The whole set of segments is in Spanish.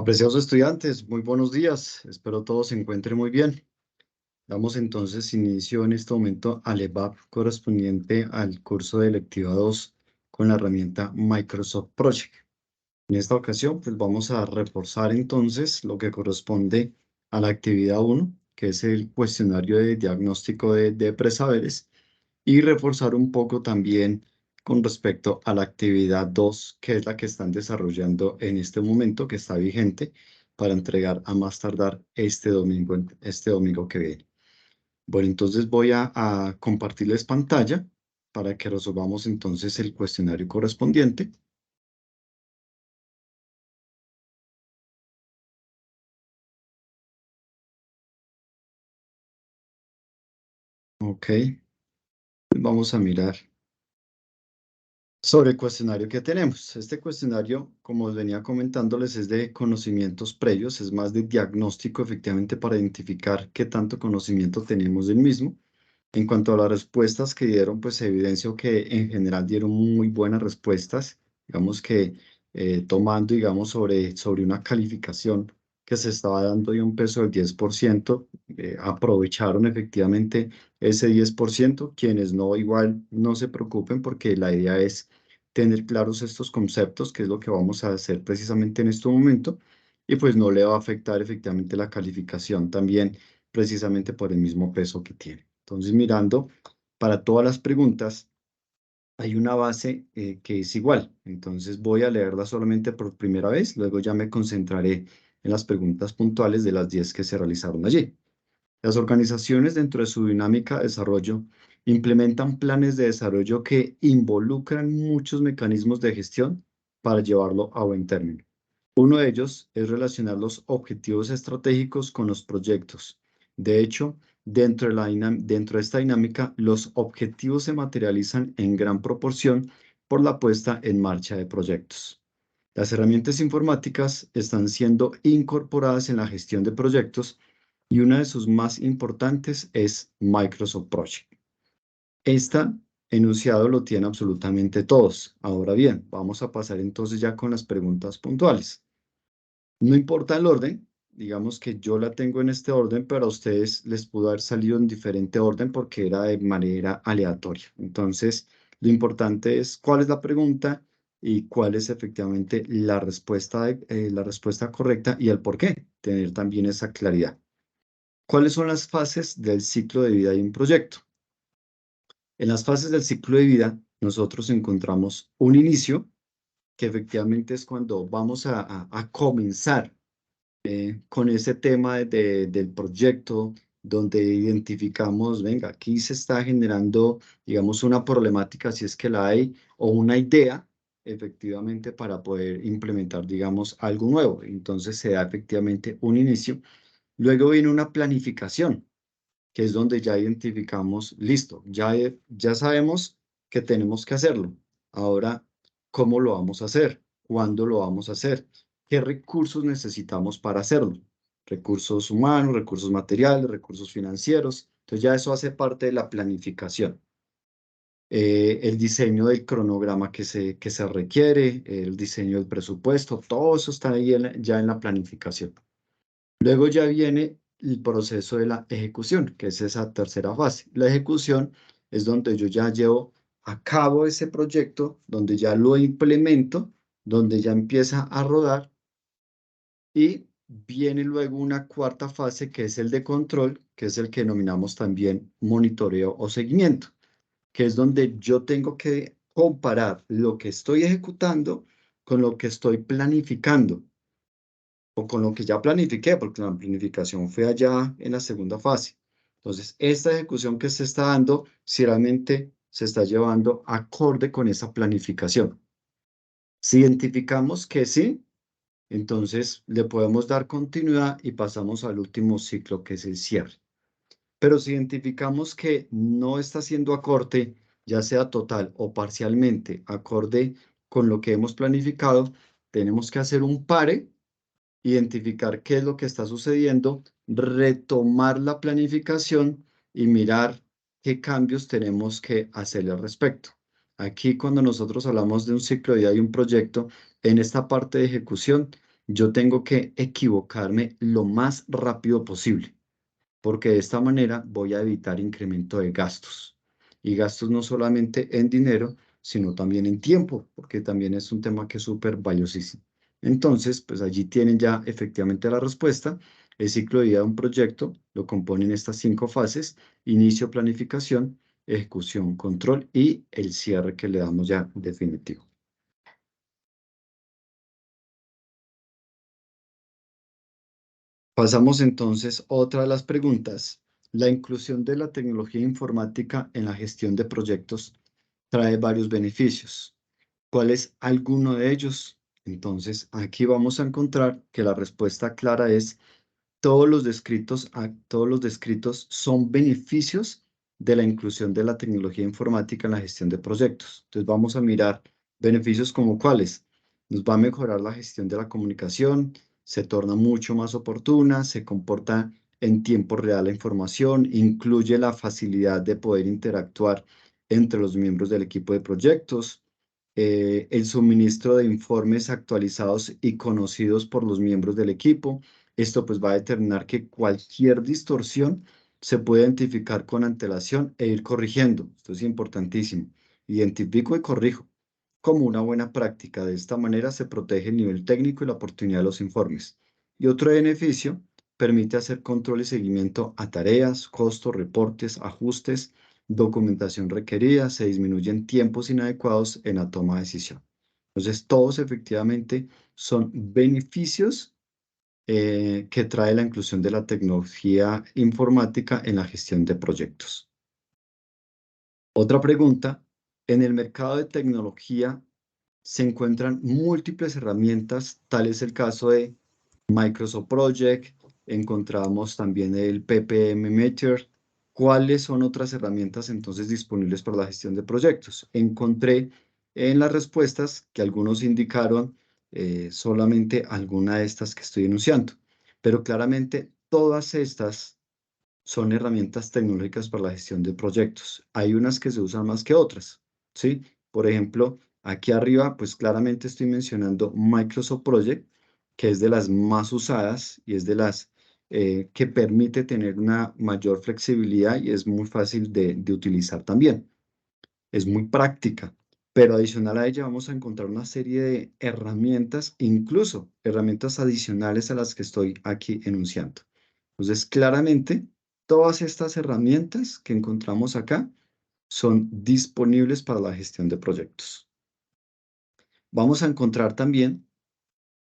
Apreciados estudiantes, muy buenos días. Espero todos se encuentren muy bien. Damos entonces inicio en este momento al EBAP correspondiente al curso de electiva 2 con la herramienta Microsoft Project. En esta ocasión, pues vamos a reforzar entonces lo que corresponde a la actividad 1, que es el cuestionario de diagnóstico de presaberes, y reforzar un poco también con respecto a la actividad 2, que es la que están desarrollando en este momento, que está vigente para entregar a más tardar este domingo que viene. Bueno, entonces voy a compartirles pantalla para que resolvamos entonces el cuestionario correspondiente. Ok, vamos a mirar sobre el cuestionario que tenemos. Este cuestionario, como venía comentándoles, es de conocimientos previos, es más de diagnóstico efectivamente para identificar qué tanto conocimiento tenemos del mismo. En cuanto a las respuestas que dieron, pues se evidenció que en general dieron muy buenas respuestas, digamos que tomando, digamos, sobre una calificación que se estaba dando de un peso del 10%, aprovecharon efectivamente ese 10%. Quienes no, igual no se preocupen porque la idea es tener claros estos conceptos, que es lo que vamos a hacer precisamente en este momento, y pues no le va a afectar efectivamente la calificación también, precisamente por el mismo peso que tiene. Entonces, mirando para todas las preguntas, hay una base que es igual. Entonces, voy a leerla solamente por primera vez, luego ya me concentraré en las preguntas puntuales de las 10 que se realizaron allí. Las organizaciones dentro de su dinámica de desarrollo implementan planes de desarrollo que involucran muchos mecanismos de gestión para llevarlo a buen término. Uno de ellos es relacionar los objetivos estratégicos con los proyectos. De hecho, dentro de esta dinámica, los objetivos se materializan en gran proporción por la puesta en marcha de proyectos. Las herramientas informáticas están siendo incorporadas en la gestión de proyectos y una de sus más importantes es Microsoft Project. Este enunciado lo tienen absolutamente todos. Ahora bien, vamos a pasar entonces ya con las preguntas puntuales. No importa el orden, digamos que yo la tengo en este orden, pero a ustedes les pudo haber salido en diferente orden porque era de manera aleatoria. Entonces, lo importante es cuál es la pregunta y cuál es efectivamente la respuesta correcta y el por qué, tener también esa claridad. ¿Cuáles son las fases del ciclo de vida de un proyecto? En las fases del ciclo de vida, nosotros encontramos un inicio, que efectivamente es cuando vamos a comenzar con ese tema del proyecto, donde identificamos, venga, aquí se está generando, digamos, una problemática, si es que la hay, o una idea, efectivamente, para poder implementar, digamos, algo nuevo. Entonces se da efectivamente un inicio. Luego viene una planificación, que es donde ya identificamos, listo, ya sabemos que tenemos que hacerlo. Ahora, ¿cómo lo vamos a hacer? ¿Cuándo lo vamos a hacer? ¿Qué recursos necesitamos para hacerlo? Recursos humanos, recursos materiales, recursos financieros. Entonces ya eso hace parte de la planificación. El diseño del cronograma que se requiere, el diseño del presupuesto, todo eso está ahí ya en la planificación. Luego ya viene el proceso de la ejecución, que es esa tercera fase. La ejecución es donde yo ya llevo a cabo ese proyecto, donde ya lo implemento, donde ya empieza a rodar, y viene luego una cuarta fase que es el de control, que es el que denominamos también monitoreo o seguimiento, que es donde yo tengo que comparar lo que estoy ejecutando con lo que estoy planificando, o con lo que ya planifiqué, porque la planificación fue allá en la segunda fase. Entonces, esta ejecución que se está dando, si realmente se está llevando acorde con esa planificación. Si identificamos que sí, entonces le podemos dar continuidad y pasamos al último ciclo, que es el cierre. Pero si identificamos que no está siendo acorde, ya sea total o parcialmente acorde con lo que hemos planificado, tenemos que hacer un pare, identificar qué es lo que está sucediendo, retomar la planificación y mirar qué cambios tenemos que hacerle al respecto. Aquí, cuando nosotros hablamos de un ciclo de vida y un proyecto, en esta parte de ejecución, yo tengo que equivocarme lo más rápido posible, porque de esta manera voy a evitar incremento de gastos. Y gastos no solamente en dinero, sino también en tiempo, porque también es un tema que es súper valiosísimo. Entonces, pues allí tienen ya efectivamente la respuesta. El ciclo de vida de un proyecto lo componen estas 5 fases: inicio, planificación, ejecución, control y el cierre que le damos ya definitivo. Pasamos entonces a otra de las preguntas. La inclusión de la tecnología informática en la gestión de proyectos trae varios beneficios. ¿Cuál es alguno de ellos? Entonces, aquí vamos a encontrar que la respuesta clara es: todos los descritos son beneficios de la inclusión de la tecnología informática en la gestión de proyectos. Entonces, vamos a mirar beneficios como cuáles. Nos va a mejorar la gestión de la comunicación, se torna mucho más oportuna, se comporta en tiempo real la información, incluye la facilidad de poder interactuar entre los miembros del equipo de proyectos, el suministro de informes actualizados y conocidos por los miembros del equipo. Esto pues va a determinar que cualquier distorsión se puede identificar con antelación e ir corrigiendo. Esto es importantísimo. Identifico y corrijo como una buena práctica. De esta manera se protege el nivel técnico y la oportunidad de los informes. Y otro beneficio: permite hacer control y seguimiento a tareas, costos, reportes, ajustes, documentación requerida. Se disminuyen tiempos inadecuados en la toma de decisión. Entonces, todos efectivamente son beneficios que trae la inclusión de la tecnología informática en la gestión de proyectos. Otra pregunta: en el mercado de tecnología se encuentran múltiples herramientas, tal es el caso de Microsoft Project, encontramos también el PPM Meter. ¿Cuáles son otras herramientas entonces disponibles para la gestión de proyectos? Encontré en las respuestas que algunos indicaron solamente alguna de estas que estoy enunciando, pero claramente todas estas son herramientas tecnológicas para la gestión de proyectos. Hay unas que se usan más que otras, ¿sí? Por ejemplo, aquí arriba, pues claramente estoy mencionando Microsoft Project, que es de las más usadas y es de las que permite tener una mayor flexibilidad y es muy fácil de utilizar también. Es muy práctica, pero adicional a ella vamos a encontrar una serie de herramientas, incluso herramientas adicionales a las que estoy aquí enunciando. Entonces, claramente, todas estas herramientas que encontramos acá son disponibles para la gestión de proyectos. Vamos a encontrar también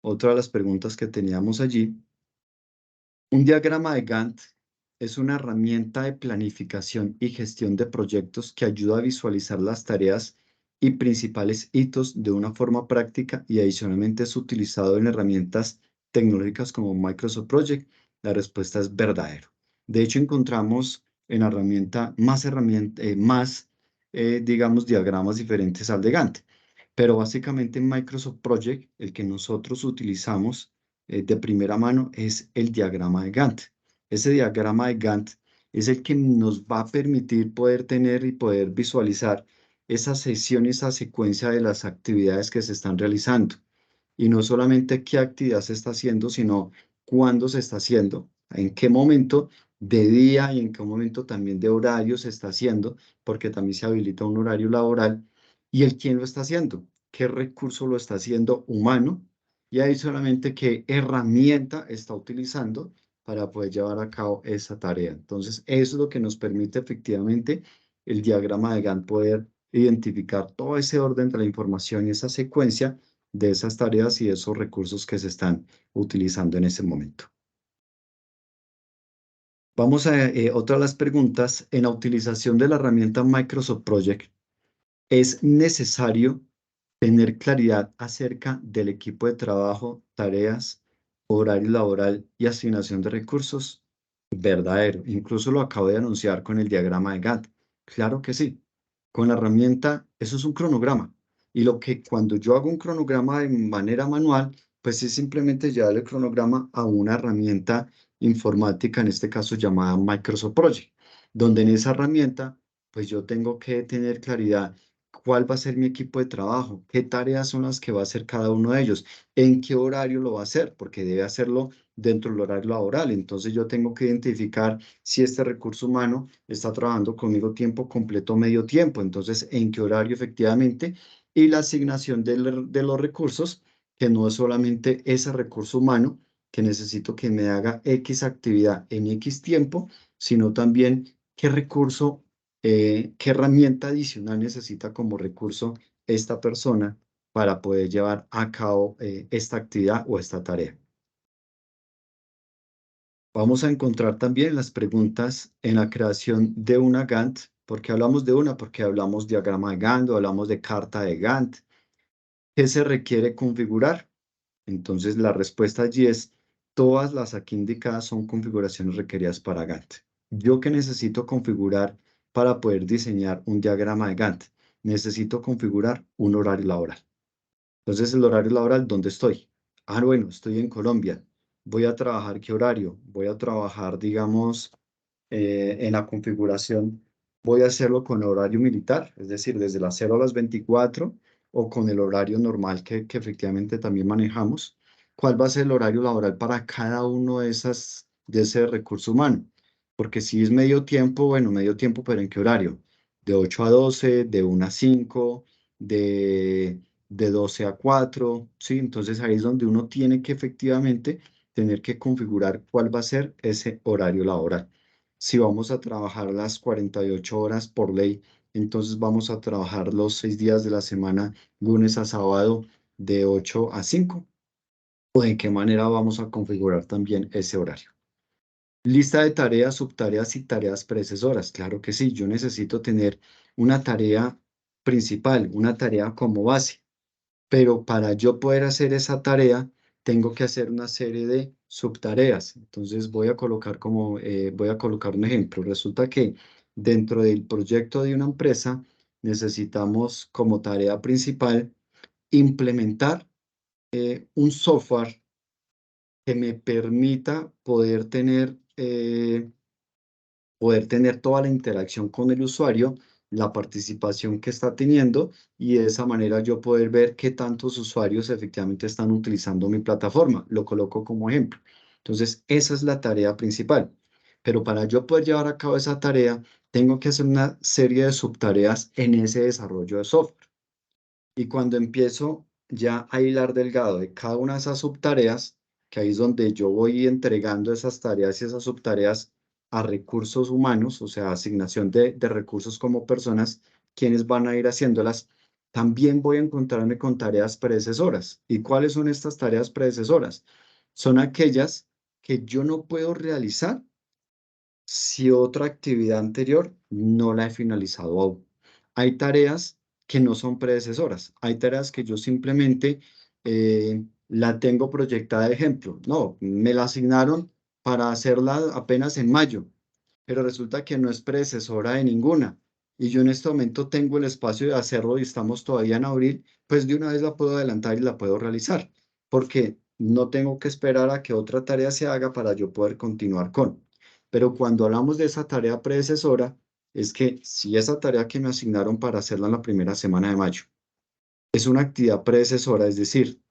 otra de las preguntas que teníamos allí. Un diagrama de Gantt es una herramienta de planificación y gestión de proyectos que ayuda a visualizar las tareas y principales hitos de una forma práctica, y adicionalmente es utilizado en herramientas tecnológicas como Microsoft Project. La respuesta es verdadero. De hecho, encontramos en la digamos, diagramas diferentes al de Gantt. Pero básicamente en Microsoft Project, el que nosotros utilizamos de primera mano es el diagrama de Gantt. Ese diagrama de Gantt es el que nos va a permitir poder tener y poder visualizar esa sesión y esa secuencia de las actividades que se están realizando. Y no solamente qué actividad se está haciendo, sino cuándo se está haciendo, en qué momento de día y en qué momento también de horario se está haciendo, porque también se habilita un horario laboral, y el quién lo está haciendo, qué recurso lo está haciendo humano, y ahí solamente qué herramienta está utilizando para poder llevar a cabo esa tarea. Entonces, eso es lo que nos permite efectivamente el diagrama de Gantt, poder identificar todo ese orden de la información y esa secuencia de esas tareas y esos recursos que se están utilizando en ese momento. Vamos a otra de las preguntas. En la utilización de la herramienta Microsoft Project, ¿es necesario tener claridad acerca del equipo de trabajo, tareas, horario laboral y asignación de recursos? Verdadero. Incluso lo acabo de anunciar con el diagrama de Gantt. Claro que sí. Con la herramienta, eso es un cronograma. Y lo que cuando yo hago un cronograma de manera manual, pues es simplemente llevar el cronograma a una herramienta informática, en este caso llamada Microsoft Project, donde en esa herramienta, pues yo tengo que tener claridad cuál va a ser mi equipo de trabajo, qué tareas son las que va a hacer cada uno de ellos, en qué horario lo va a hacer, porque debe hacerlo dentro del horario laboral. Entonces yo tengo que identificar si este recurso humano está trabajando conmigo tiempo completo o medio tiempo, entonces en qué horario efectivamente, y la asignación de los recursos, que no es solamente ese recurso humano que necesito que me haga X actividad en X tiempo, sino también qué recurso, qué herramienta adicional necesita como recurso esta persona para poder llevar a cabo esta actividad o esta tarea. Vamos a encontrar también las preguntas en la creación de una Gantt. ¿Por qué hablamos de una? Porque hablamos diagrama de Gantt o hablamos de carta de Gantt. ¿Qué se requiere configurar? Entonces, la respuesta allí es, todas las aquí indicadas son configuraciones requeridas para Gantt. ¿Yo qué necesito configurar para poder diseñar un diagrama de Gantt? Necesito configurar un horario laboral. Entonces, el horario laboral, ¿dónde estoy? Ah, bueno, estoy en Colombia. Voy a trabajar, ¿qué horario? Voy a trabajar, digamos, en la configuración, voy a hacerlo con horario militar, es decir, desde las 0 a las 24 o con el horario normal que efectivamente también manejamos. ¿Cuál va a ser el horario laboral para cada uno de ese recurso humano? Porque si es medio tiempo, bueno, medio tiempo, pero ¿en qué horario? De 8 a 12, de 1 a 5, de 12 a 4, ¿sí? Entonces ahí es donde uno tiene que efectivamente tener que configurar cuál va a ser ese horario laboral. Si vamos a trabajar las 48 horas por ley, entonces vamos a trabajar los 6 días de la semana, lunes a sábado, de 8 a 5. ¿O de qué manera vamos a configurar también ese horario? Lista de tareas, subtareas y tareas predecesoras. Claro que sí, yo necesito tener una tarea principal, una tarea como base. Pero para yo poder hacer esa tarea, tengo que hacer una serie de subtareas. Entonces voy a colocar un ejemplo. Resulta que dentro del proyecto de una empresa necesitamos como tarea principal implementar un software que me permita poder tener toda la interacción con el usuario, la participación que está teniendo y de esa manera yo poder ver qué tantos usuarios efectivamente están utilizando mi plataforma. Lo coloco como ejemplo. Entonces, esa es la tarea principal. Pero para yo poder llevar a cabo esa tarea, tengo que hacer una serie de subtareas en ese desarrollo de software. Y cuando empiezo ya a hilar delgado de cada una de esas subtareas, que ahí es donde yo voy entregando esas tareas y esas subtareas a recursos humanos, o sea, asignación de recursos como personas, quienes van a ir haciéndolas, también voy a encontrarme con tareas predecesoras. ¿Y cuáles son estas tareas predecesoras? Son aquellas que yo no puedo realizar si otra actividad anterior no la he finalizado aún. Hay tareas que no son predecesoras. Hay tareas que yo simplemente la tengo proyectada de ejemplo. No, me la asignaron para hacerla apenas en mayo, pero resulta que no es predecesora de ninguna. Y yo en este momento tengo el espacio de hacerlo y estamos todavía en abril, pues de una vez la puedo adelantar y la puedo realizar, porque no tengo que esperar a que otra tarea se haga para yo poder continuar con. Pero cuando hablamos de esa tarea predecesora, es que si esa tarea que me asignaron para hacerla en la primera semana de mayo es una actividad predecesora, es decir,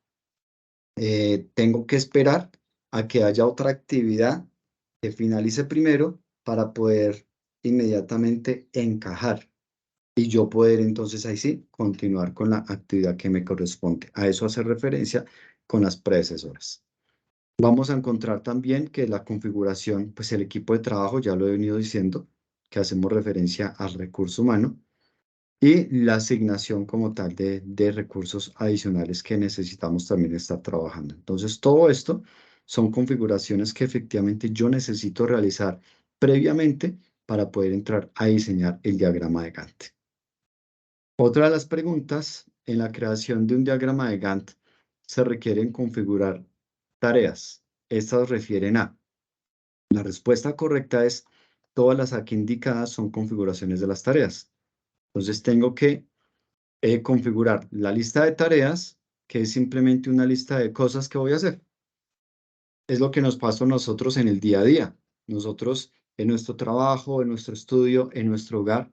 tengo que esperar a que haya otra actividad que finalice primero para poder inmediatamente encajar y yo poder entonces ahí sí continuar con la actividad que me corresponde. A eso hace referencia con las predecesoras. Vamos a encontrar también que la configuración, pues el equipo de trabajo, ya lo he venido diciendo, que hacemos referencia al recurso humano y la asignación como tal de recursos adicionales que necesitamos también estar trabajando. Entonces, todo esto son configuraciones que efectivamente yo necesito realizar previamente para poder entrar a diseñar el diagrama de Gantt. Otra de las preguntas en la creación de un diagrama de Gantt se requieren configurar tareas. Estas refieren a, la respuesta correcta es, todas las aquí indicadas son configuraciones de las tareas. Entonces tengo que configurar la lista de tareas, que es simplemente una lista de cosas que voy a hacer. Es lo que nos pasa a nosotros en el día a día. Nosotros en nuestro trabajo, en nuestro estudio, en nuestro hogar,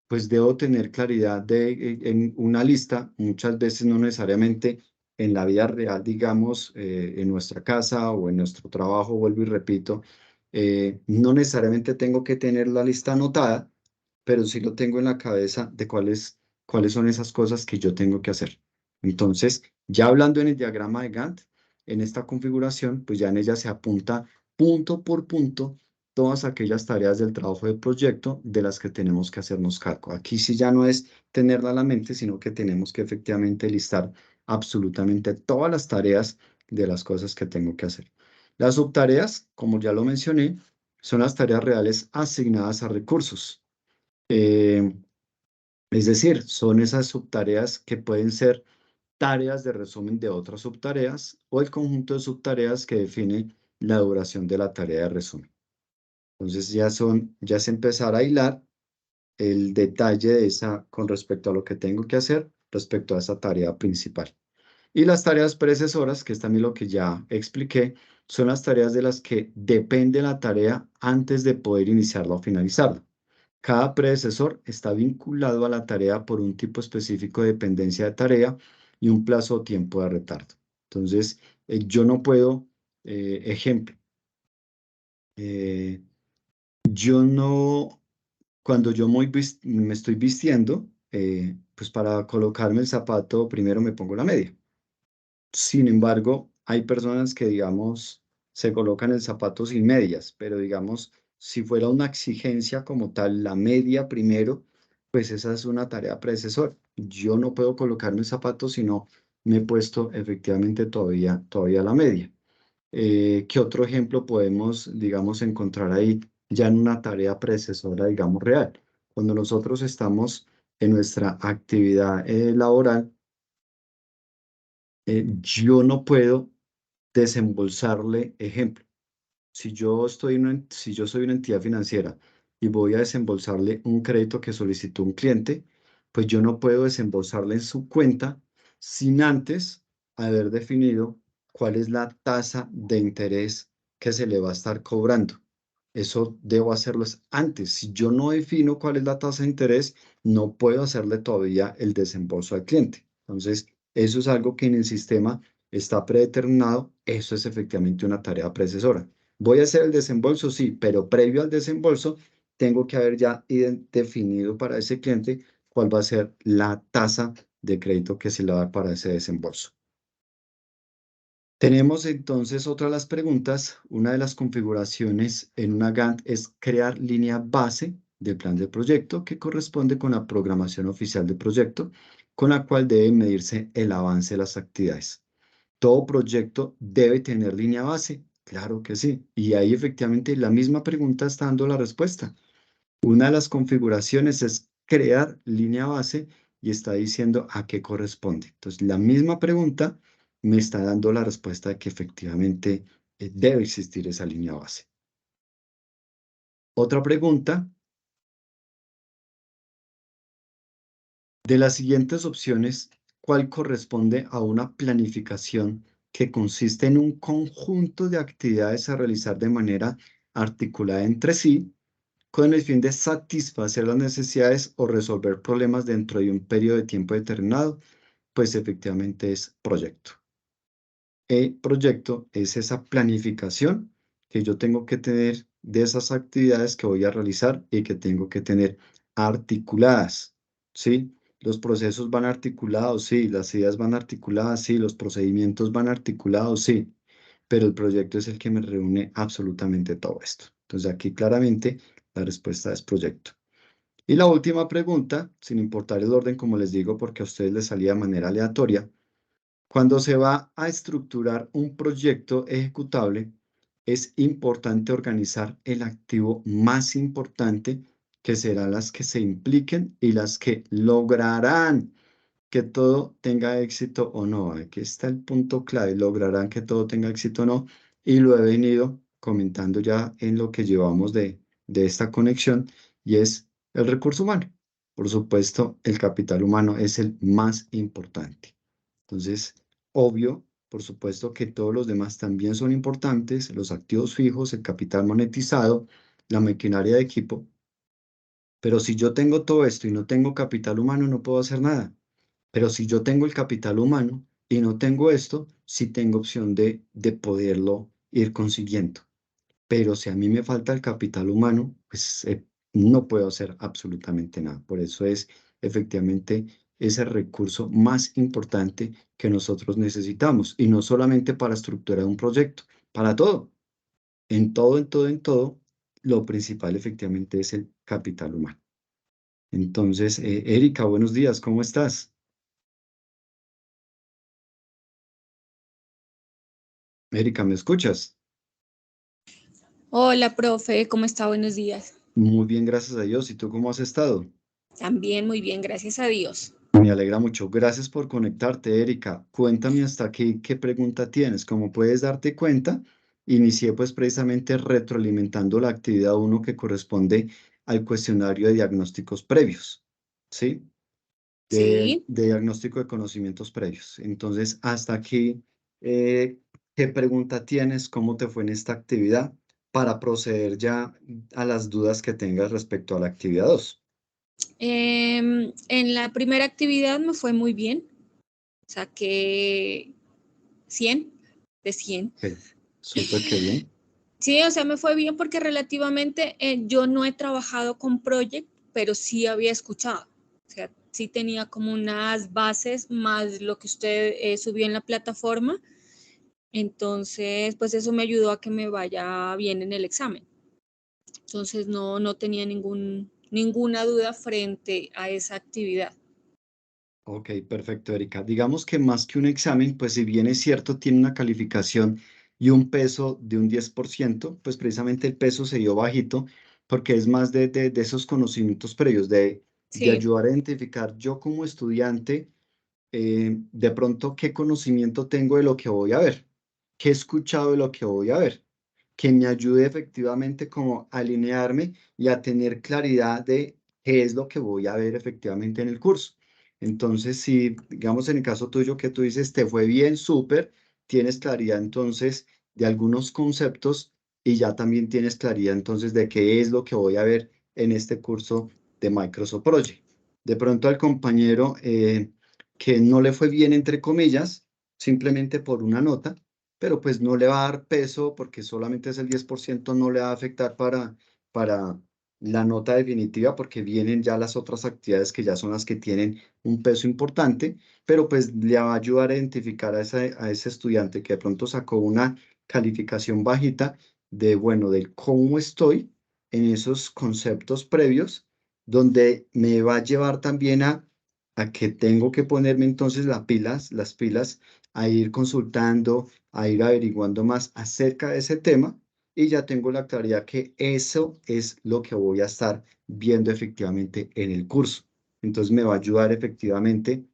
pues debo tener claridad en una lista, muchas veces no necesariamente en la vida real, digamos, en nuestra casa o en nuestro trabajo, vuelvo y repito, no necesariamente tengo que tener la lista anotada, pero sí lo tengo en la cabeza de cuáles son esas cosas que yo tengo que hacer. Entonces, ya hablando en el diagrama de Gantt, en esta configuración, pues ya en ella se apunta punto por punto todas aquellas tareas del trabajo de proyecto de las que tenemos que hacernos cargo. Aquí sí ya no es tenerla a la mente, sino que tenemos que efectivamente listar absolutamente todas las tareas de las cosas que tengo que hacer. Las subtareas, como ya lo mencioné, son las tareas reales asignadas a recursos. Eh, es decir, son esas subtareas que pueden ser tareas de resumen de otras subtareas o el conjunto de subtareas que define la duración de la tarea de resumen. Entonces ya es empezar a hilar el detalle de esa con respecto a lo que tengo que hacer respecto a esa tarea principal. Y las tareas predecesoras, que es también lo que ya expliqué, son las tareas de las que depende la tarea antes de poder iniciarla o finalizarla. Cada predecesor está vinculado a la tarea por un tipo específico de dependencia de tarea y un plazo o tiempo de retardo. Entonces, yo no puedo, ejemplo, eh, yo no, cuando yo me estoy vistiendo, pues para colocarme el zapato, primero me pongo la media. Sin embargo, hay personas que, digamos, se colocan el zapato sin medias, pero digamos, si fuera una exigencia como tal, la media primero, pues esa es una tarea predecesora. Yo no puedo colocarme el zapato si no me he puesto efectivamente todavía la media. ¿Qué otro ejemplo podemos, digamos, encontrar ahí ya en una tarea predecesora, digamos, real? Cuando nosotros estamos en nuestra actividad laboral, yo no puedo desembolsarle, ejemplo, si yo soy una entidad financiera y voy a desembolsarle un crédito que solicitó un cliente, pues yo no puedo desembolsarle en su cuenta sin antes haber definido cuál es la tasa de interés que se le va a estar cobrando. Eso debo hacerlo antes. Si yo no defino cuál es la tasa de interés, no puedo hacerle todavía el desembolso al cliente. Entonces, eso es algo que en el sistema está predeterminado. Eso es efectivamente una tarea predecesora. Voy a hacer el desembolso, sí, pero previo al desembolso, tengo que haber ya definido para ese cliente cuál va a ser la tasa de crédito que se le va a dar para ese desembolso. Tenemos entonces otra de las preguntas. Una de las configuraciones en una Gantt es crear línea base del plan de proyecto que corresponde con la programación oficial del proyecto, con la cual debe medirse el avance de las actividades. ¿Todo proyecto debe tener línea base? Claro que sí. Y ahí efectivamente la misma pregunta está dando la respuesta. Una de las configuraciones es crear línea base y está diciendo a qué corresponde. Entonces, la misma pregunta me está dando la respuesta de que efectivamente debe existir esa línea base. Otra pregunta, de las siguientes opciones, ¿cuál corresponde a una planificación que consiste en un conjunto de actividades a realizar de manera articulada entre sí, con el fin de satisfacer las necesidades o resolver problemas dentro de un periodo de tiempo determinado? Pues efectivamente es proyecto. El proyecto es esa planificación que yo tengo que tener de esas actividades que voy a realizar y que tengo que tener articuladas, ¿sí? Los procesos van articulados, sí, las ideas van articuladas, sí, los procedimientos van articulados, sí, pero el proyecto es el que me reúne absolutamente todo esto. Entonces aquí claramente la respuesta es proyecto. Y la última pregunta, sin importar el orden, como les digo, porque a ustedes les salía de manera aleatoria, cuando se va a estructurar un proyecto ejecutable, es importante organizar el activo más importante, que serán las que se impliquen y las que lograrán que todo tenga éxito o no. Aquí está el punto clave, lograrán que todo tenga éxito o no. Y lo he venido comentando ya en lo que llevamos de esta conexión y es el recurso humano. Por supuesto, el capital humano es el más importante. Entonces, obvio, por supuesto que todos los demás también son importantes, los activos fijos, el capital monetizado, la maquinaria de equipo, Pero si yo tengo todo esto y no tengo capital humano, no puedo hacer nada. Pero si yo tengo el capital humano y no tengo esto, sí tengo opción de poderlo ir consiguiendo. Pero si a mí me falta el capital humano, pues no puedo hacer absolutamente nada. Por eso es efectivamente ese recurso más importante que nosotros necesitamos. Y no solamente para estructurar un proyecto, para todo. En todo, en todo, en todo, lo principal efectivamente es el capital humano. Entonces, Erika, buenos días, ¿cómo estás? Erika, ¿me escuchas? Hola, profe, ¿cómo está? Buenos días. Muy bien, gracias a Dios. ¿Y tú cómo has estado? También muy bien, gracias a Dios. Me alegra mucho. Gracias por conectarte, Erika. Cuéntame hasta aquí qué pregunta tienes. Como puedes darte cuenta, inicié pues precisamente retroalimentando la actividad uno que corresponde al cuestionario de diagnósticos previos, ¿sí? Sí, De diagnóstico de conocimientos previos. Entonces, hasta aquí, eh, ¿qué pregunta tienes? ¿Cómo te fue en esta actividad? Para proceder ya a las dudas que tengas respecto a la actividad 2. en la primera actividad me fue muy bien, saqué 100 de 100. Ok, súper, qué bien. Sí, o sea, me fue bien porque relativamente yo no he trabajado con Project, pero sí había escuchado. O sea, sí tenía como unas bases más lo que usted subió en la plataforma. Entonces, pues eso me ayudó a que me vaya bien en el examen. Entonces no tenía ninguna duda frente a esa actividad. Ok, perfecto, Erika. Digamos que más que un examen, pues si bien es cierto, tiene una calificación y un peso de un 10%, pues precisamente el peso se dio bajito porque es más de esos conocimientos previos, de Sí, ayudar a identificar yo como estudiante, de pronto qué conocimiento tengo de lo que voy a ver, qué he escuchado de lo que voy a ver, que me ayude efectivamente como a alinearme y a tener claridad de qué es lo que voy a ver efectivamente en el curso. Entonces, si digamos en el caso tuyo que tú dices, te fue bien, súper, tienes claridad entonces de algunos conceptos y ya también tienes claridad entonces de qué es lo que voy a ver en este curso de Microsoft Project. De pronto al compañero que no le fue bien, entre comillas, simplemente por una nota, pero pues no le va a dar peso porque solamente es el 10%, no le va a afectar para la nota definitiva porque vienen ya las otras actividades que ya son las que tienen un peso importante, pero pues le va a ayudar a identificar a ese estudiante que de pronto sacó una calificación bajita de, bueno, del cómo estoy en esos conceptos previos, donde me va a llevar también a que tengo que ponerme entonces las pilas, a ir consultando, a ir averiguando más acerca de ese tema y ya tengo la claridad que eso es lo que voy a estar viendo efectivamente en el curso. Entonces me va a ayudar efectivamente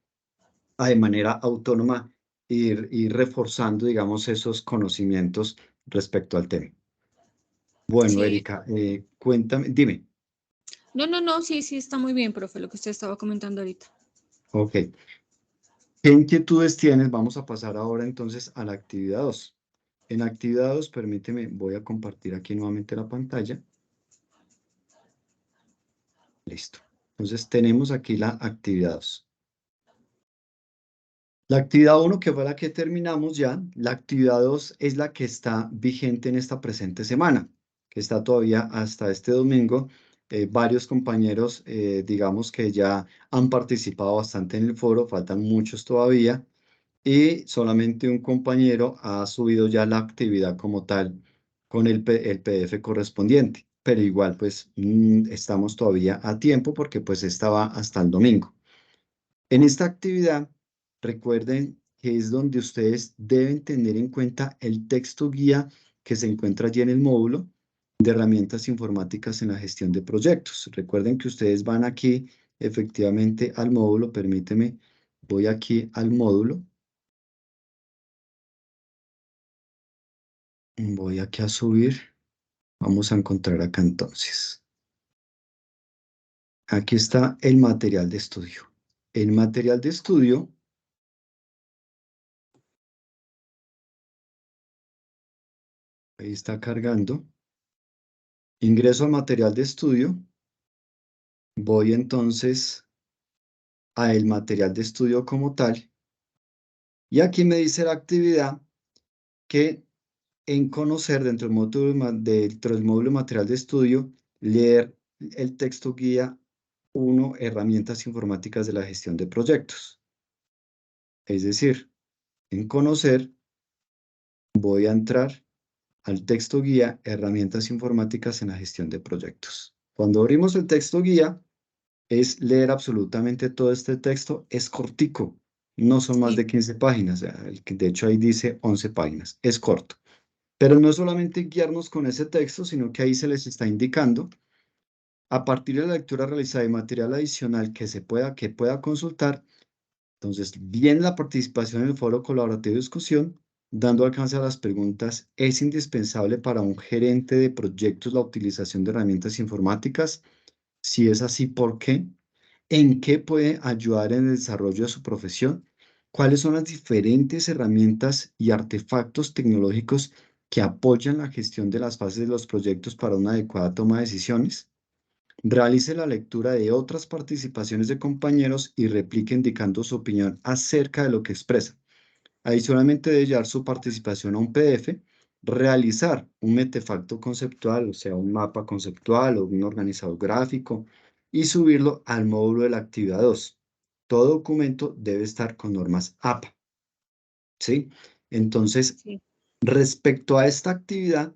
a de manera autónoma ir reforzando, digamos, esos conocimientos respecto al tema. Bueno, sí. Erika, cuéntame, dime, No, sí, sí, está muy bien, profe, lo que usted estaba comentando ahorita. ok, ¿qué inquietudes tienes? Vamos a pasar ahora entonces a la actividad 2. En actividad 2, permíteme, voy a compartir aquí nuevamente la pantalla. Listo. Entonces tenemos aquí la actividad 2. La actividad uno, que fue la que terminamos ya, la actividad 2 es la que está vigente en esta presente semana, que está todavía hasta este domingo. Varios compañeros, digamos que ya han participado bastante en el foro, faltan muchos todavía, y solamente un compañero ha subido ya la actividad como tal con el PDF correspondiente, pero igual pues estamos todavía a tiempo porque pues estaba hasta el domingo. En esta actividad, recuerden que es donde ustedes deben tener en cuenta el texto guía que se encuentra allí en el módulo de herramientas informáticas en la gestión de proyectos. Recuerden que ustedes van aquí efectivamente al módulo, permíteme, voy aquí al módulo, voy aquí a subir, vamos a encontrar acá entonces. Aquí está el material de estudio. El material de estudio, ahí está cargando. Ingreso al material de estudio. voy entonces a el material de estudio como tal, y aquí me dice la actividad que en conocer dentro del módulo material de estudio, leer el texto guía 1, herramientas informáticas de la gestión de proyectos. Es decir, en conocer voy a entrar al texto guía, herramientas informáticas en la gestión de proyectos. Cuando abrimos el texto guía, es leer absolutamente todo este texto, es cortico, no son más de Sí, 15 páginas, de hecho ahí dice 11 páginas, es corto. Pero no es solamente guiarnos con ese texto, sino que ahí se les está indicando, a partir de la lectura realizada y material adicional que pueda consultar, entonces, bien la participación en el foro colaborativo de discusión, dando alcance a las preguntas, ¿es indispensable para un gerente de proyectos la utilización de herramientas informáticas? Si es así, ¿por qué? ¿En qué puede ayudar en el desarrollo de su profesión? ¿Cuáles son las diferentes herramientas y artefactos tecnológicos que apoyan la gestión de las fases de los proyectos para una adecuada toma de decisiones? Realice la lectura de otras participaciones de compañeros y replique indicando su opinión acerca de lo que expresa. Adicionalmente de llevar su participación a un PDF, realizar un metefacto conceptual, o sea, un mapa conceptual o un organizador gráfico, y subirlo al módulo de la actividad 2. Todo documento debe estar con normas APA. ¿Sí? Entonces, sí. respecto a esta actividad,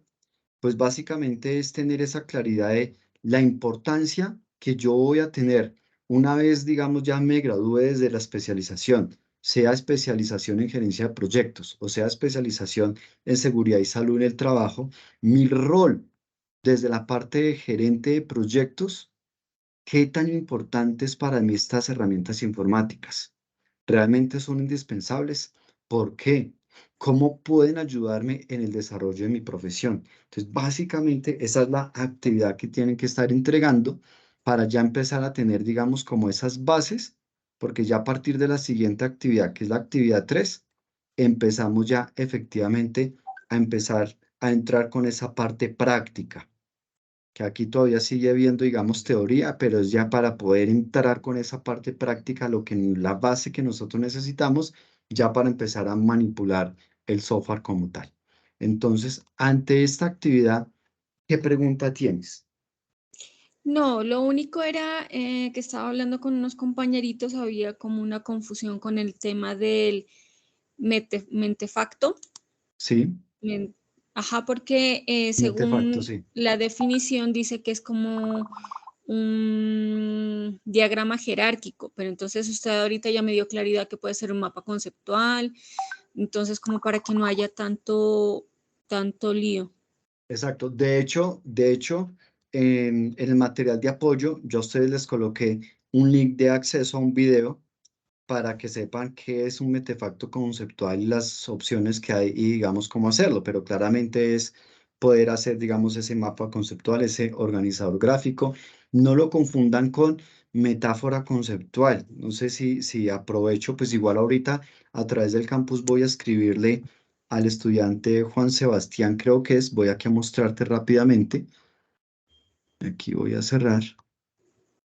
pues básicamente es tener esa claridad de la importancia que yo voy a tener una vez, digamos, ya me gradúe desde la especialización, sea especialización en gerencia de proyectos o sea especialización en seguridad y salud en el trabajo, mi rol desde la parte de gerente de proyectos, ¿qué tan importantes para mí estas herramientas informáticas? ¿Realmente son indispensables? ¿Por qué? ¿Cómo pueden ayudarme en el desarrollo de mi profesión? Entonces, básicamente, esa es la actividad que tienen que estar entregando para ya empezar a tener, digamos, como esas bases, porque ya a partir de la siguiente actividad, que es la actividad 3, empezamos ya efectivamente a empezar a entrar con esa parte práctica, que aquí todavía sigue habiendo, digamos, teoría, pero es ya para poder entrar con esa parte práctica, la base que nosotros necesitamos, ya para empezar a manipular el software como tal. Entonces, ante esta actividad, ¿qué pregunta tienes? No, lo único era que estaba hablando con unos compañeritos, había como una confusión con el tema del mentefacto. Sí, Men- Ajá, porque artefacto, según sí. la definición dice que es como un diagrama jerárquico, pero entonces usted ahorita ya me dio claridad que puede ser un mapa conceptual, entonces como para que no haya tanto lío. Exacto. De hecho, en el material de apoyo, yo a ustedes les coloqué un link de acceso a un video para que sepan qué es un metefacto conceptual y las opciones que hay y digamos cómo hacerlo, pero claramente es poder hacer, digamos, ese mapa conceptual, ese organizador gráfico. No lo confundan con metáfora conceptual. No sé si aprovecho, pues igual ahorita a través del campus voy a escribirle al estudiante Juan Sebastián, creo que es, voy aquí a mostrarte rápidamente. Aquí voy a cerrar.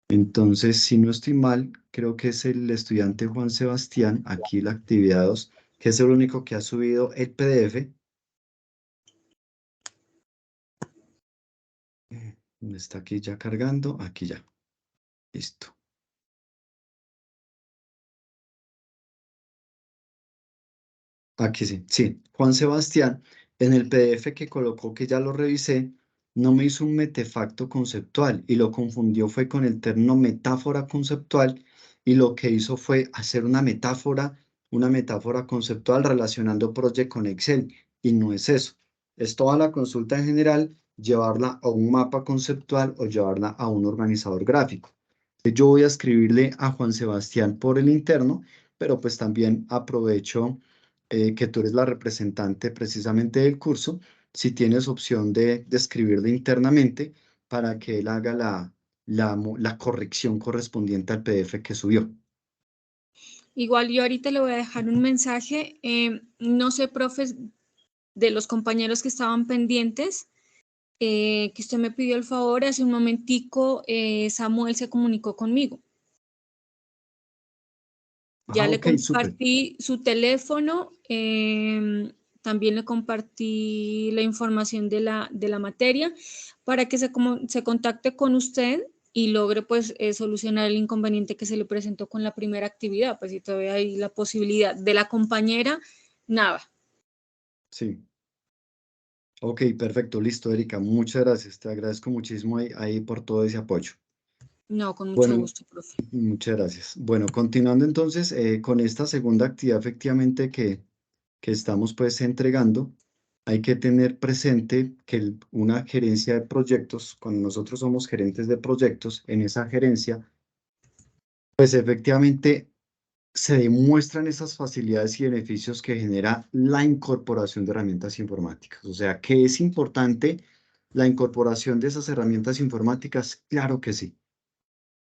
Entonces, si no estoy mal, creo que es el estudiante Juan Sebastián, aquí la actividad 2, que es el único que ha subido el PDF. Está aquí ya cargando, aquí ya. Listo. Aquí sí, sí. Juan Sebastián, en el PDF que colocó que ya lo revisé, no me hizo un metefacto conceptual y lo confundió fue con el término metáfora conceptual y lo que hizo fue hacer una metáfora conceptual relacionando Project con Excel y no es eso. Es toda la consulta en general, llevarla a un mapa conceptual o llevarla a un organizador gráfico. Yo voy a escribirle a Juan Sebastián por el interno, pero pues también aprovecho que tú eres la representante precisamente del curso, si tienes opción de escribirle internamente para que él haga la corrección correspondiente al PDF que subió. Igual yo ahorita le voy a dejar un mensaje, no sé, profes, de los compañeros que estaban pendientes, que usted me pidió el favor, hace un momentico Samuel se comunicó conmigo. Ya le Ok, súper. compartí su teléfono, también le compartí la información de la materia para que se contacte con usted y logre pues solucionar el inconveniente que se le presentó con la primera actividad, pues si todavía hay la posibilidad de la compañera, nada. Sí. Ok, perfecto, listo, Erika. Muchas gracias. Te agradezco muchísimo ahí por todo ese apoyo. No, con mucho Bueno, gusto, profe. muchas gracias. Bueno, continuando entonces con esta segunda actividad efectivamente que estamos pues entregando, hay que tener presente que una gerencia de proyectos, cuando nosotros somos gerentes de proyectos, en esa gerencia, pues efectivamente se demuestran esas facilidades y beneficios que genera la incorporación de herramientas informáticas. O sea, ¿que es importante la incorporación de esas herramientas informáticas? Claro que sí.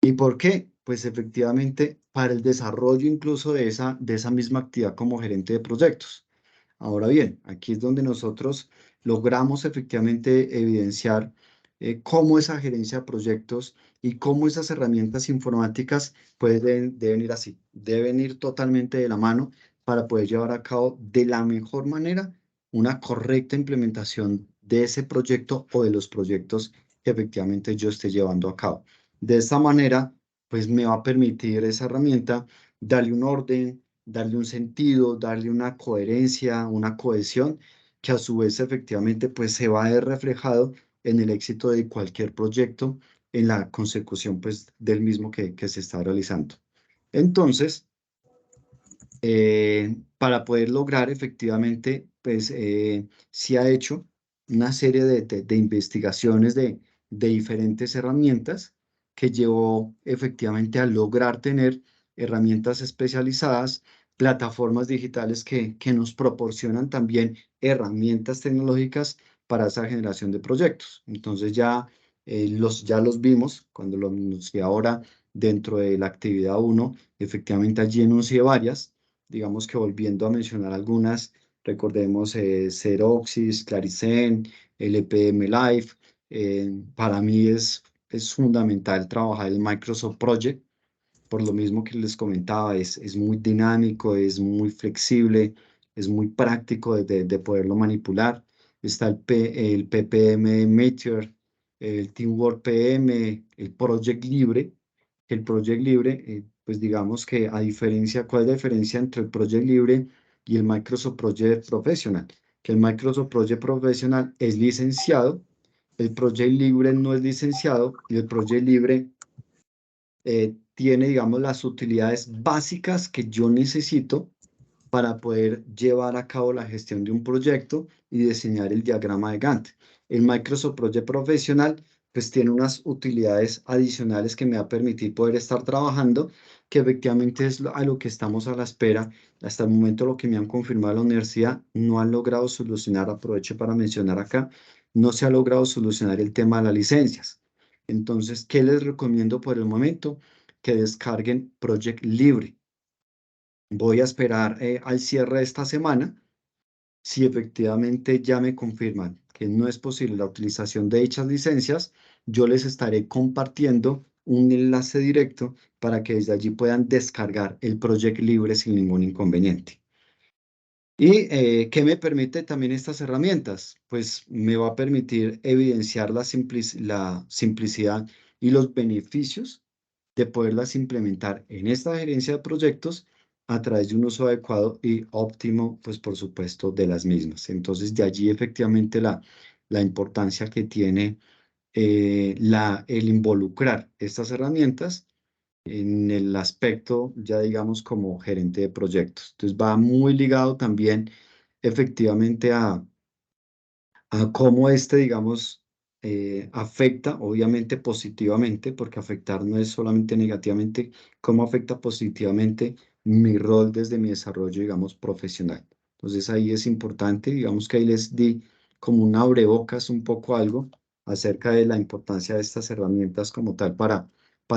¿Y por qué? Pues efectivamente para el desarrollo incluso de esa misma actividad como gerente de proyectos. Ahora bien, aquí es donde nosotros logramos efectivamente evidenciar cómo esa gerencia de proyectos y cómo esas herramientas informáticas deben ir así, deben ir totalmente de la mano para poder llevar a cabo de la mejor manera una correcta implementación de ese proyecto o de los proyectos que efectivamente yo esté llevando a cabo. De esta manera, pues me va a permitir esa herramienta darle un orden, darle un sentido, darle una coherencia, una cohesión, que a su vez efectivamente pues se va a ver reflejado en el éxito de cualquier proyecto, en la consecución pues del mismo que se está realizando. Entonces, para poder lograr efectivamente, pues se ha hecho una serie de investigaciones de diferentes herramientas que llevó efectivamente a lograr tener herramientas especializadas, plataformas digitales que nos proporcionan también herramientas tecnológicas para esa generación de proyectos. Entonces ya los vimos cuando lo anuncié ahora dentro de la actividad 1, efectivamente allí enuncié varias, digamos que volviendo a mencionar algunas, recordemos Xeroxis, Claricen, LPM Live. Para mí es fundamental trabajar el Microsoft Project, por lo mismo que les comentaba, es muy dinámico, es muy flexible, es muy práctico de poderlo manipular. Está el PPM Meteor, el Teamwork PM, el Project Libre. El Project Libre, pues digamos que a diferencia, ¿cuál es la diferencia entre el Project Libre y el Microsoft Project Professional? Que el Microsoft Project Professional es licenciado, el Project Libre no es licenciado y el Project Libre tiene, digamos, las utilidades básicas que yo necesito para poder llevar a cabo la gestión de un proyecto y diseñar el diagrama de Gantt. El Microsoft Project Professional pues tiene unas utilidades adicionales que me va a permitir poder estar trabajando, que efectivamente es a lo que estamos a la espera. Hasta el momento lo que me han confirmado la universidad no han logrado solucionar, aprovecho para mencionar acá, no se ha logrado solucionar el tema de las licencias. Entonces, ¿qué les recomiendo por el momento? Que descarguen Project Libre. Voy a esperar al cierre de esta semana. Si efectivamente ya me confirman que no es posible la utilización de dichas licencias, yo les estaré compartiendo un enlace directo para que desde allí puedan descargar el Project Libre sin ningún inconveniente. ¿Y qué me permite también estas herramientas? Pues me va a permitir evidenciar la simplicidad y los beneficios de poderlas implementar en esta gerencia de proyectos a través de un uso adecuado y óptimo, pues por supuesto, de las mismas. Entonces, de allí efectivamente la importancia que tiene el involucrar estas herramientas en el aspecto, ya digamos, como gerente de proyectos. Entonces va muy ligado también efectivamente a cómo digamos, afecta, obviamente positivamente, porque afectar no es solamente negativamente, cómo afecta positivamente mi rol desde mi desarrollo, digamos, profesional. Entonces ahí es importante, digamos que ahí les di como un abrebocas un poco algo acerca de la importancia de estas herramientas como tal para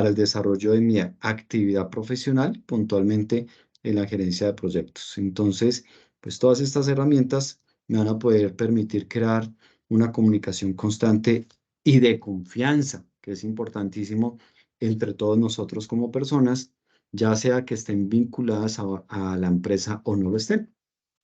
el desarrollo de mi actividad profesional, puntualmente en la gerencia de proyectos. Entonces, pues todas estas herramientas me van a poder permitir crear una comunicación constante y de confianza, que es importantísimo entre todos nosotros como personas, ya sea que estén vinculadas a la empresa o no lo estén,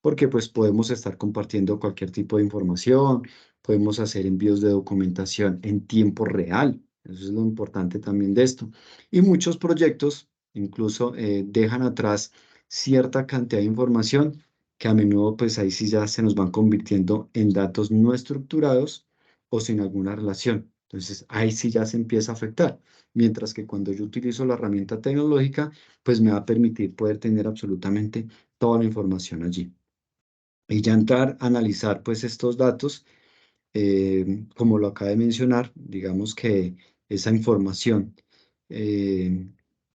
porque pues podemos estar compartiendo cualquier tipo de información, podemos hacer envíos de documentación en tiempo real, eso es lo importante también de esto. Y muchos proyectos incluso dejan atrás cierta cantidad de información que a menudo pues ahí sí ya se nos van convirtiendo en datos no estructurados o sin alguna relación. Entonces ahí sí ya se empieza a afectar. Mientras que cuando yo utilizo la herramienta tecnológica, pues me va a permitir poder tener absolutamente toda la información allí. Y ya entrar a analizar pues estos datos, como lo acabo de mencionar, digamos que esa información, eh,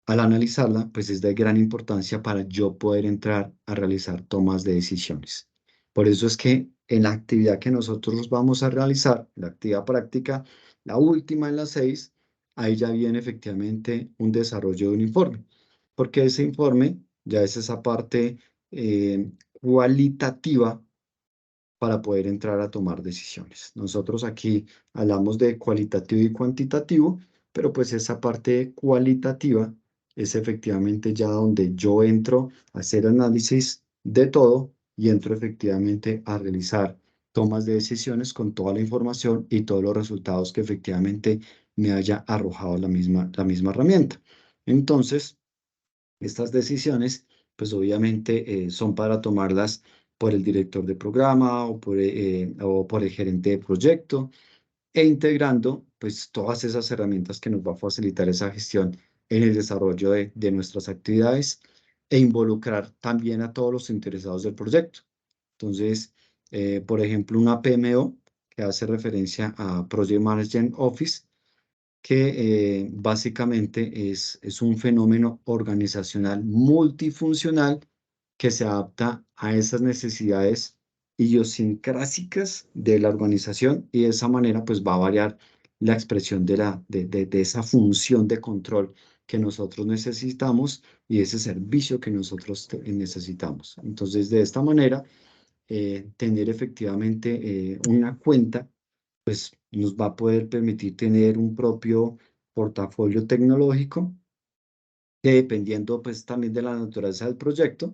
al analizarla, pues es de gran importancia para yo poder entrar a realizar tomas de decisiones. Por eso es que en la actividad que nosotros vamos a realizar, la actividad práctica, la última en las 6, ahí ya viene efectivamente un desarrollo de un informe, porque ese informe ya es esa parte cualitativa para poder entrar a tomar decisiones. Nosotros aquí hablamos de cualitativo y cuantitativo, pero pues esa parte cualitativa es efectivamente ya donde yo entro a hacer análisis de todo y entro efectivamente a realizar tomas de decisiones con toda la información y todos los resultados que efectivamente me haya arrojado la misma herramienta. Entonces, estas decisiones, pues obviamente son para tomarlas por el director de programa o por el gerente de proyecto e integrando pues todas esas herramientas que nos va a facilitar esa gestión en el desarrollo de nuestras actividades e involucrar también a todos los interesados del proyecto. Entonces, por ejemplo, una PMO que hace referencia a Project Management Office, que básicamente es un fenómeno organizacional multifuncional que se adapta a esas necesidades idiosincrásicas de la organización y de esa manera pues va a variar la expresión de esa función de control que nosotros necesitamos y ese servicio que nosotros necesitamos. Entonces, de esta manera, tener efectivamente una cuenta pues nos va a poder permitir tener un propio portafolio tecnológico que dependiendo pues también de la naturaleza del proyecto,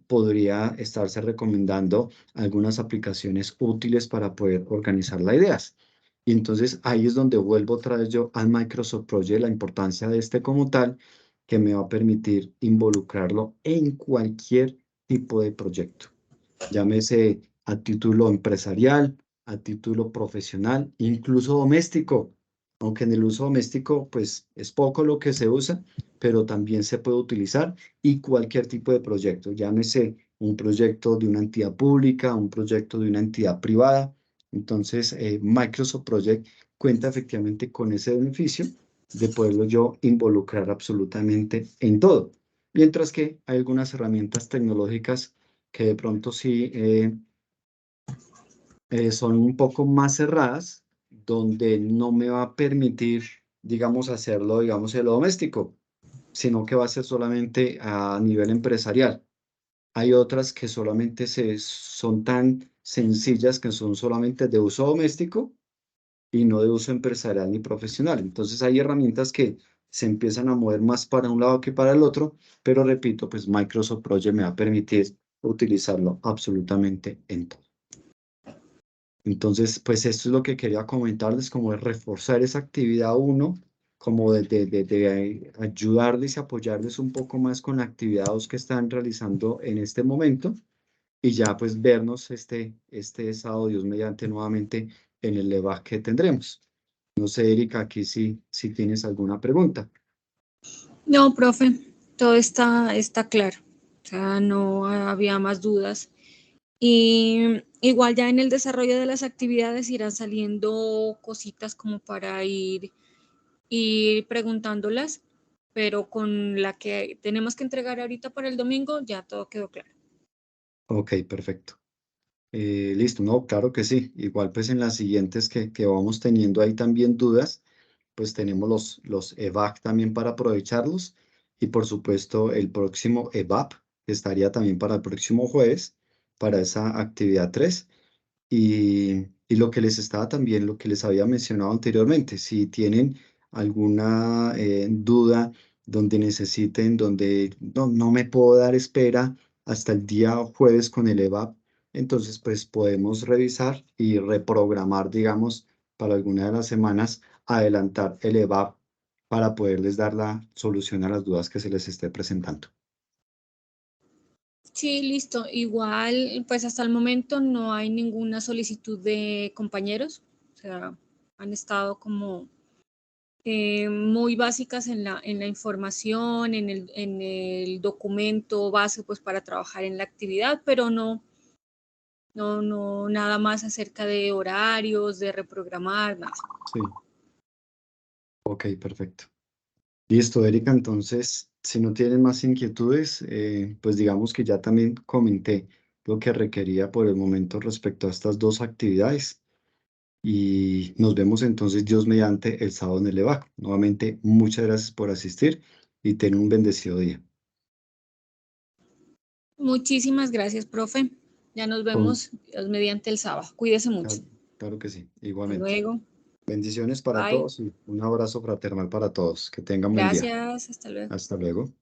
podría estarse recomendando algunas aplicaciones útiles para poder organizar las ideas. Y entonces ahí es donde vuelvo otra vez yo al Microsoft Project, la importancia de este como tal, que me va a permitir involucrarlo en cualquier tipo de proyecto, llámese a título empresarial, a título profesional, incluso doméstico, aunque en el uso doméstico pues es poco lo que se usa, pero también se puede utilizar y cualquier tipo de proyecto, llámese un proyecto de una entidad pública, un proyecto de una entidad privada. Entonces, Microsoft Project cuenta efectivamente con ese beneficio de poderlo yo involucrar absolutamente en todo. Mientras que hay algunas herramientas tecnológicas que de pronto sí son un poco más cerradas, donde no me va a permitir, digamos, hacerlo, digamos, en lo doméstico, sino que va a ser solamente a nivel empresarial. Hay otras que solamente son tan sencillas que son solamente de uso doméstico y no de uso empresarial ni profesional. Entonces hay herramientas que se empiezan a mover más para un lado que para el otro, pero repito, pues Microsoft Project me va a permitir utilizarlo absolutamente en todo. Entonces, pues esto es lo que quería comentarles, como de reforzar esa actividad uno, como de ayudarles y apoyarles un poco más con la actividad 2 que están realizando en este momento y ya pues vernos este sábado, Dios mediante, nuevamente en el EVA que tendremos. No sé, Erika, aquí si tienes alguna pregunta. No, profe, todo está claro. O sea, no había más dudas. Y igual ya en el desarrollo de las actividades irán saliendo cositas como para ir preguntándolas, pero con la que tenemos que entregar ahorita para el domingo ya todo quedó claro. Ok, perfecto. Listo, no, claro que sí. Igual pues en las siguientes que vamos teniendo ahí también dudas, pues tenemos los EVAC también para aprovecharlos y por supuesto el próximo EVAP que estaría también para el próximo jueves para esa actividad 3 Y lo que les estaba también, lo que les había mencionado anteriormente, si tienen alguna duda donde necesiten, donde no me puedo dar espera hasta el día jueves con el EVAP, entonces pues podemos revisar y reprogramar, digamos, para alguna de las semanas, adelantar el EVAP para poderles dar la solución a las dudas que se les esté presentando. Sí, listo. Igual, pues hasta el momento no hay ninguna solicitud de compañeros. O sea, han estado como muy básicas en la información, en el documento base, pues para trabajar en la actividad, pero no, nada más acerca de horarios, de reprogramar, nada. Sí, ok, perfecto. Listo, Erika, entonces, si no tienen más inquietudes, pues digamos que ya también comenté lo que requería por el momento respecto a estas dos actividades y nos vemos entonces Dios mediante el sábado en el EVAC. Nuevamente, muchas gracias por asistir y ten un bendecido día. Muchísimas gracias, profe. Ya nos Con- vemos Dios mediante el sábado. Cuídese mucho. claro, claro que sí, Hasta igualmente. luego. Bendiciones para Bye. todos y un abrazo fraternal para todos. Que tengan buen día. Gracias. Hasta luego. Hasta luego.